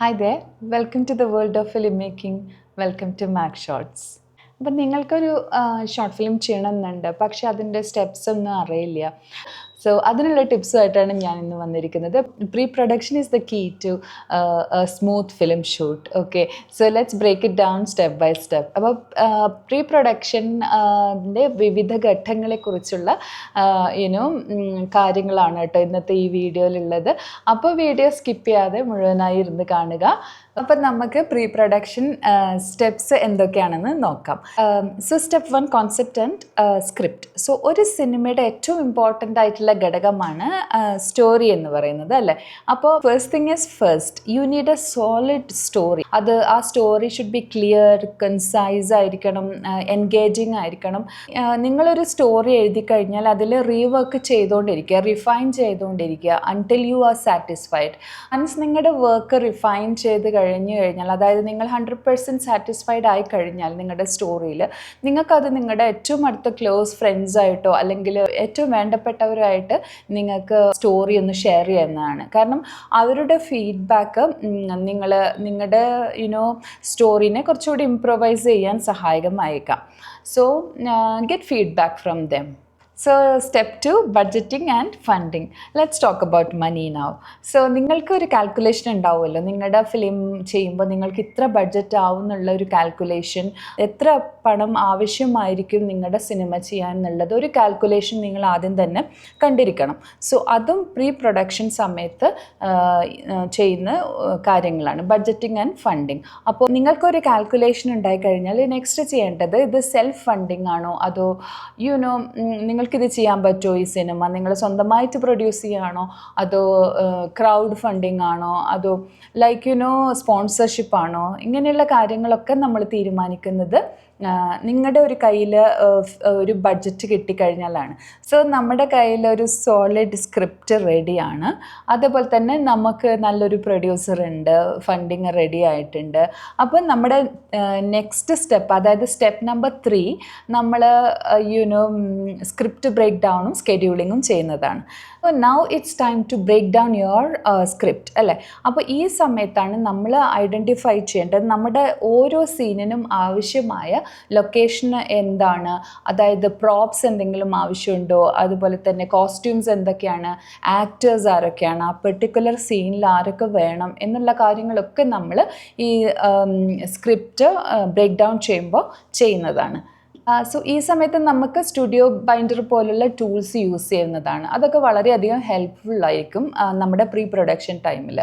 Hi there, welcome to the world of filmmaking. Welcome to Mac Shots. അപ്പം നിങ്ങൾക്കൊരു short film ചെയ്യണമെന്നുണ്ട്, പക്ഷെ അതിൻ്റെ സ്റ്റെപ്സ് ഒന്നും അറിയില്ല. സോ അതിനുള്ള ടിപ്സുമായിട്ടാണ് ഞാൻ ഇന്ന് വന്നിരിക്കുന്നത്. Pre production is the key to smooth film shoot. Okay, so let's break it down step by step. അപ്പോൾ പ്രീ പ്രൊഡക്ഷൻ്റെ വിവിധ ഘട്ടങ്ങളെക്കുറിച്ചുള്ള കാര്യങ്ങളാണ് കേട്ടോ ഇന്നത്തെ ഈ വീഡിയോയിലുള്ളത്. അപ്പോൾ വീഡിയോ സ്കിപ്പ് ചെയ്യാതെ മുഴുവനായി ഇരുന്ന് കാണുക. അപ്പം നമുക്ക് പ്രീ പ്രൊഡക്ഷൻ സ്റ്റെപ്സ് എന്തൊക്കെയാണെന്ന് നോക്കാം. So step 1, concept and script. So ഒരു സിനിമയുടെ ഏറ്റവും ഇമ്പോർട്ടൻ്റ് ആയിട്ടുള്ള ഘടകമാണ് സ്റ്റോറി എന്ന് പറയുന്നത്, അല്ലേ? അപ്പോൾ first thing is first you need a solid story. ആ story should be clear, concise ആയിരിക്കണം, എൻഗേജിങ് ആയിരിക്കണം. നിങ്ങളൊരു സ്റ്റോറി എഴുതി കഴിഞ്ഞാൽ അതിൽ റീവർക്ക് ചെയ്തുകൊണ്ടിരിക്കുക, റിഫൈൻ ചെയ്തുകൊണ്ടിരിക്കുക until you are satisfied. Means നിങ്ങളുടെ വർക്ക് റിഫൈൻ ചെയ്ത് കഴിഞ്ഞു കഴിഞ്ഞാൽ, അതായത് നിങ്ങൾ 100% സാറ്റിസ്ഫൈഡ് ആയി കഴിഞ്ഞാൽ നിങ്ങളുടെ സ്റ്റോറിയിൽ, നിങ്ങൾക്കത് നിങ്ങളുടെ ഏറ്റവും അടുത്ത ക്ലോസ് ഫ്രണ്ട്സായിട്ടോ അല്ലെങ്കിൽ ഏറ്റവും വേണ്ടപ്പെട്ടവരായിട്ട് നിങ്ങൾക്ക് സ്റ്റോറി ഒന്ന് ഷെയർ ചെയ്യുന്നതാണ്. കാരണം അവരുടെ ഫീഡ്ബാക്ക് നിങ്ങളുടെ സ്റ്റോറിനെ കുറച്ചുകൂടി ഇംപ്രൊവൈസ് ചെയ്യാൻ സഹായകമായേക്കാം. So get feedback from them. So step 2, budgeting and funding. Let's talk about money now. So നിങ്ങൾക്ക് ഒരു കാൽക്കുലേഷൻ ഉണ്ടാവുമല്ലോ, നിങ്ങളുടെ ഫിലിം ചെയ്യുമ്പോൾ നിങ്ങൾക്ക് ഇത്ര ബഡ്ജറ്റ് ആവും എന്നുള്ള ഒരു കാൽക്കുലേഷൻ, എത്ര പണം ആവശ്യമായിരിക്കും നിങ്ങളുടെ സിനിമ ചെയ്യാൻ എന്നുള്ളത് ഒരു കാൽക്കുലേഷൻ നിങ്ങൾ ആദ്യം തന്നെ കണ്ടിരിക്കണം. സോ അതും പ്രീ പ്രൊഡക്ഷൻ സമയത്ത് ചെയ്യുന്ന കാര്യങ്ങളാണ്, ബഡ്ജറ്റിംഗ് ആൻഡ് ഫണ്ടിങ്. അപ്പോൾ നിങ്ങൾക്കൊരു കാൽക്കുലേഷൻ ഉണ്ടായിക്കഴിഞ്ഞാൽ നെക്സ്റ്റ് ചെയ്യേണ്ടത്, ഇത് സെൽഫ് ഫണ്ടിങ് ആണോ അതോ നിങ്ങൾക്കിത് ചെയ്യാൻ പറ്റുമോ, ഈ സിനിമ നിങ്ങൾ സ്വന്തമായിട്ട് പ്രൊഡ്യൂസ് ചെയ്യുകയാണോ അതോ ക്രൗഡ് ഫണ്ടിങ് ആണോ അതോ സ്പോൺസർഷിപ്പ് ആണോ? ഇങ്ങനെയുള്ള കാര്യങ്ങളൊക്കെ നമ്മൾ തീരുമാനിക്കുന്നത് നിങ്ങളുടെ ഒരു കയ്യിൽ ഒരു ബഡ്ജറ്റ് കിട്ടിക്കഴിഞ്ഞാലാണ്. സോ നമ്മുടെ കയ്യിൽ ഒരു സോളിഡ് സ്ക്രിപ്റ്റ് റെഡിയാണ്, അതേപോലെ തന്നെ നമുക്ക് നല്ലൊരു പ്രൊഡ്യൂസർ ഉണ്ട്, ഫണ്ടിങ് റെഡി ആയിട്ടുണ്ട്. അപ്പോൾ നമ്മുടെ നെക്സ്റ്റ് സ്റ്റെപ്പ്, അതായത് സ്റ്റെപ്പ് നമ്പർ 3, നമ്മൾ സ്ക്രിപ്റ്റ് ബ്രേക്ക് ഡൗണും സ്കെഡ്യൂളിങ്ങും ചെയ്യുന്നതാണ്. അപ്പോൾ now it's time to break down your script, അല്ലേ? അപ്പോൾ ഈ സമയത്താണ് നമ്മൾ ഐഡൻറ്റിഫൈ ചെയ്യേണ്ടത് നമ്മുടെ ഓരോ സീനിനും ആവശ്യമായ ലൊക്കേഷൻ എന്താണ്, അതായത് പ്രോപ്സ് എന്തെങ്കിലും ആവശ്യമുണ്ടോ, അതുപോലെ തന്നെ കോസ്റ്റ്യൂംസ് എന്തൊക്കെയാണ്, ആക്ടേഴ്സ് ആരൊക്കെയാണ്, ആ പെർട്ടിക്കുലർ സീനിൽ ആരൊക്കെ വേണം എന്നുള്ള കാര്യങ്ങളൊക്കെ നമ്മൾ ഈ സ്ക്രിപ്റ്റ് ബ്രേക്ക് ഡൗൺ ചെയ്യുമ്പോൾ ചെയ്യുന്നതാണ്. സോ ഈ സമയത്ത് നമുക്ക് സ്റ്റുഡിയോ ബൈൻഡർ പോലുള്ള ടൂൾസ് യൂസ് ചെയ്യുന്നതാണ്. അതൊക്കെ വളരെയധികം ഹെൽപ്ഫുള്ളായിരിക്കും നമ്മുടെ പ്രീ പ്രൊഡക്ഷൻ ടൈമിൽ.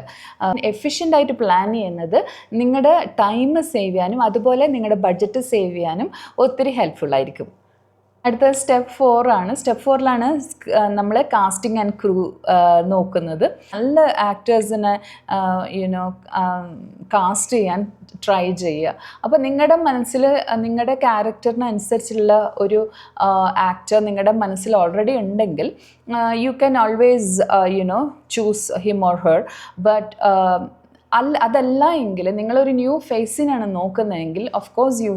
എഫിഷ്യൻ്റായിട്ട് പ്ലാൻ ചെയ്യുന്നത് നിങ്ങളുടെ ടൈം സേവ് ചെയ്യാനും അതുപോലെ നിങ്ങളുടെ ബഡ്ജറ്റ് സേവ് ചെയ്യാനും ഒത്തിരി ഹെൽപ്ഫുള്ളായിരിക്കും. അടുത്ത സ്റ്റെപ്പ് 4 ആണ്. സ്റ്റെപ്പ് 4ലാണ് നമ്മൾ കാസ്റ്റിംഗ് ആൻഡ് ക്രൂ നോക്കുന്നത്. നല്ല ആക്ടേഴ്സിനെ കാസ്റ്റ് ചെയ്യാൻ ട്രൈ ചെയ്യുക. അപ്പോൾ നിങ്ങളുടെ മനസ്സിൽ നിങ്ങളുടെ ക്യാരക്ടറിനനുസരിച്ചുള്ള ഒരു ആക്ടർ നിങ്ങളുടെ മനസ്സിൽ ഓൾറെഡി ഉണ്ടെങ്കിൽ you can always choose him or her. But അതല്ല എങ്കിൽ നിങ്ങളൊരു ന്യൂ ഫേസിനാണ് നോക്കുന്നതെങ്കിൽ ഓഫ് കോഴ്സ്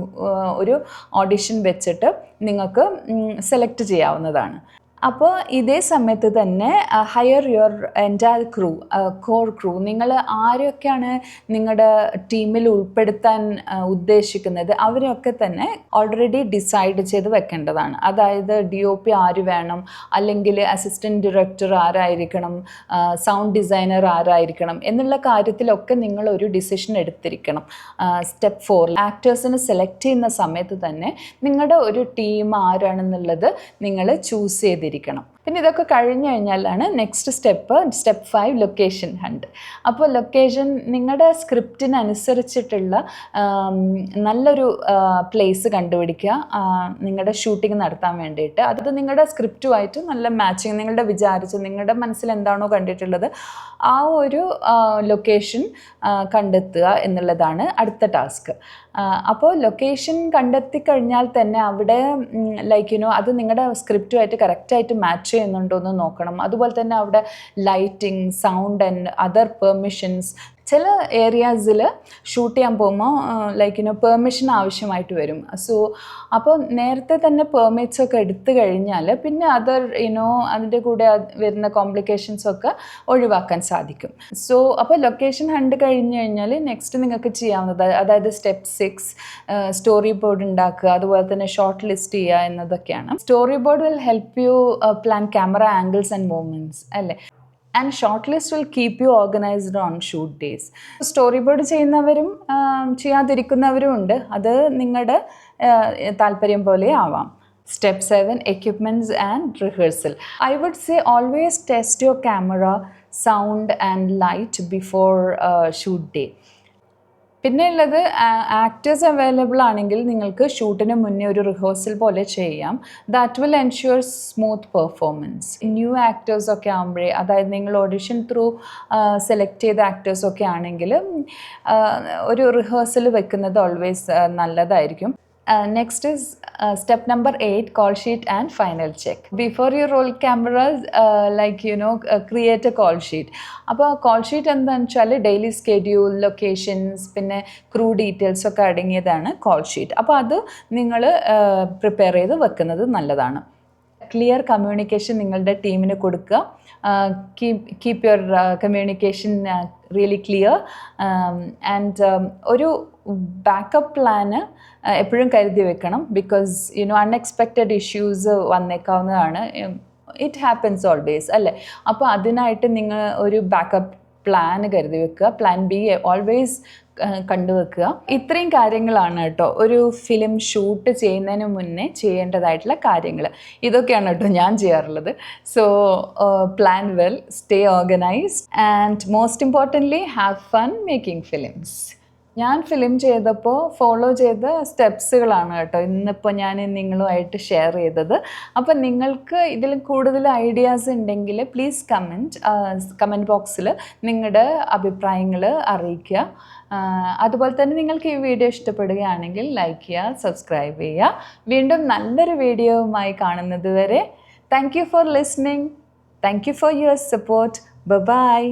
ഒരു ഓഡിഷൻ വെച്ചിട്ട് നിങ്ങൾക്ക് സെലക്ട് ചെയ്യാവുന്നതാണ്. അപ്പോൾ ഇതേ സമയത്ത് തന്നെ higher your entire crew, core crew. നിങ്ങൾ ആരെയൊക്കെയാണ് നിങ്ങളുടെ ടീമിൽ ഉൾപ്പെടുത്താൻ ഉദ്ദേശിക്കുന്നത് അവരെയൊക്കെ തന്നെ ഓൾറെഡി ഡിസൈഡ് ചെയ്ത് വെക്കേണ്ടതാണ്. അതായത് DOP ആര് വേണം, അല്ലെങ്കിൽ അസിസ്റ്റൻറ്റ് ഡയറക്ടർ ആരായിരിക്കണം, സൗണ്ട് ഡിസൈനർ ആരായിരിക്കണം എന്നുള്ള കാര്യത്തിലൊക്കെ നിങ്ങളൊരു ഡിസിഷൻ എടുത്തിരിക്കണം. സ്റ്റെപ്പ് 4 ആക്ടേഴ്സിനെ സെലക്ട് ചെയ്യുന്ന സമയത്ത് തന്നെ നിങ്ങളുടെ ഒരു ടീം ആരാണെന്നുള്ളത് നിങ്ങൾ ചൂസ് ചെയ്തിരിക്കണം. പിന്നെ ഇതൊക്കെ കഴിഞ്ഞ് കഴിഞ്ഞാലാണ് നെക്സ്റ്റ് സ്റ്റെപ്പ് 5, ലൊക്കേഷൻ ഹണ്ട്. അപ്പോൾ ലൊക്കേഷൻ നിങ്ങളുടെ സ്ക്രിപ്റ്റിനനുസരിച്ചിട്ടുള്ള നല്ലൊരു പ്ലേസ് കണ്ടുപിടിക്കുക നിങ്ങളുടെ ഷൂട്ടിംഗ് നടത്താൻ വേണ്ടിയിട്ട്. അത് നിങ്ങളുടെ സ്ക്രിപ്റ്റുമായിട്ട് നല്ല മാച്ചിങ്, നിങ്ങളുടെ മനസ്സിൽ എന്താണോ കണ്ടിട്ടുള്ളത് ആ ഒരു ലൊക്കേഷൻ കണ്ടെത്തുക എന്നുള്ളതാണ് അടുത്ത ടാസ്ക്. അപ്പോൾ ലൊക്കേഷൻ കണ്ടെത്തി കഴിഞ്ഞാൽ തന്നെ അവിടെ അത് നിങ്ങളുടെ സ്ക്രിപ്റ്റുമായിട്ട് കറക്റ്റായിട്ട് മാച്ച് ചെയ്യുന്നുണ്ടോ എന്ന് നോക്കണം. അതുപോലെ തന്നെ അവിടെ lighting, sound and other permissions, ചില ഏരിയാസിൽ ഷൂട്ട് ചെയ്യാൻ പോകുമ്പോൾ ലൈക്ക് പെർമിഷൻ ആവശ്യമായിട്ട് വരും. സോ അപ്പോൾ നേരത്തെ തന്നെ പെർമിറ്റ്സ് ഒക്കെ എടുത്തു കഴിഞ്ഞാൽ പിന്നെ അതർ അതിൻ്റെ കൂടെ വരുന്ന കോംപ്ലിക്കേഷൻസൊക്കെ ഒഴിവാക്കാൻ സാധിക്കും. സോ അപ്പോൾ ലൊക്കേഷൻ ഹണ്ട് കഴിഞ്ഞ് കഴിഞ്ഞാൽ നെക്സ്റ്റ് നിങ്ങൾക്ക് ചെയ്യാവുന്നത്, അതായത് സ്റ്റെപ്പ് 6 സ്റ്റോറി ബോർഡ് ഉണ്ടാക്കുക, അതുപോലെ തന്നെ ഷോർട്ട് ലിസ്റ്റ് ചെയ്യുക എന്നതൊക്കെയാണ്. Storyboard will help you plan camera angles and movements അല്ലേ. And shortlist will keep you organised on shoot days. Storyboard ചെയ്യുന്നവരും ചെയ്യാതിരിക്കുന്നവരും ഉണ്ട്, അത് നിങ്ങളുടെ താല്പര്യം പോലെ ആവാം. Step 7 equipments and rehearsal. I would say always test your camera, sound and light before shoot day. പിന്നെ ഉള്ളത് ആക്ടേഴ്സ് അവൈലബിൾ ആണെങ്കിൽ നിങ്ങൾക്ക് ഷൂട്ടിന് മുന്നേ ഒരു റിഹേഴ്സൽ പോലെ ചെയ്യാം. That will ensure smooth performance. New ആക്ടേഴ്സൊക്കെ ആകുമ്പോഴേ, അതായത് നിങ്ങൾ ഓഡിഷൻ ത്രൂ സെലക്ട് ചെയ്ത ആക്ടേഴ്സൊക്കെ ആണെങ്കിൽ ഒരു റിഹേഴ്സൽ വെക്കുന്നത് ഓൾവേസ് നല്ലതായിരിക്കും. Next is step number 8, call sheet and final check. Before you roll cameras, create a call sheet. അപ്പോൾ call sheet എന്താണെന്ന് വെച്ചാൽ ഡെയിലി സ്കെഡ്യൂൾ, ലൊക്കേഷൻസ്, പിന്നെ ക്രൂ ഡീറ്റെയിൽസ് ഒക്കെ അടങ്ങിയതാണ് call sheet. അപ്പോൾ അത് നിങ്ങൾ പ്രിപ്പയർ ചെയ്ത് വെക്കുന്നത് നല്ലതാണ്. ക്ലിയർ കമ്മ്യൂണിക്കേഷൻ നിങ്ങളുടെ ടീമിന് കൊടുക്കുക. Keep your communication really clear. And ഒരു ബാക്കപ്പ് പ്ലാന് എപ്പോഴും കരുതി വെക്കണം. ബിക്കോസ് അൺഎക്സ്പെക്റ്റഡ് ഇഷ്യൂസ് വന്നേക്കാവുന്നതാണ്. ഇറ്റ് ഹാപ്പൻസ് ഓൾവേസ് അല്ലേ. അപ്പോൾ അതിനായിട്ട് നിങ്ങൾ ഒരു ബാക്കപ്പ് പ്ലാൻ കരുതി വെക്കുക. പ്ലാൻ ബി ഓൾവേസ് കണ്ടുവെക്കുക. ഇത്രയും കാര്യങ്ങളാണ് കേട്ടോ ഒരു ഫിലിം ഷൂട്ട് ചെയ്യുന്നതിന് മുന്നേ ചെയ്യേണ്ടതായിട്ടുള്ള കാര്യങ്ങൾ. ഇതൊക്കെയാണ് കേട്ടോ ഞാൻ ചെയ്യാറുള്ളത്. So plan well, stay organised and most importantly have fun making films. ഞാൻ ഫിലിം ചെയ്തപ്പോൾ ഫോളോ ചെയ്ത സ്റ്റെപ്സുകളാണ് കേട്ടോ ഇന്നിപ്പോൾ ഞാൻ നിങ്ങളുമായിട്ട് ഷെയർ ചെയ്തത്. അപ്പം നിങ്ങൾക്ക് ഇതിൽ കൂടുതൽ ഐഡിയാസ് ഉണ്ടെങ്കിൽ പ്ലീസ് കമൻറ്റ് ബോക്സിൽ നിങ്ങളുടെ അഭിപ്രായങ്ങൾ അറിയിക്കുക. അതുപോലെ തന്നെ നിങ്ങൾക്ക് ഈ വീഡിയോ ഇഷ്ടപ്പെടുകയാണെങ്കിൽ ലൈക്ക് ചെയ്യുക, സബ്സ്ക്രൈബ് ചെയ്യുക. വീണ്ടും നല്ലൊരു വീഡിയോയുമായി കാണുന്നത് വരെ thank you for listening. Thank you for your support. By.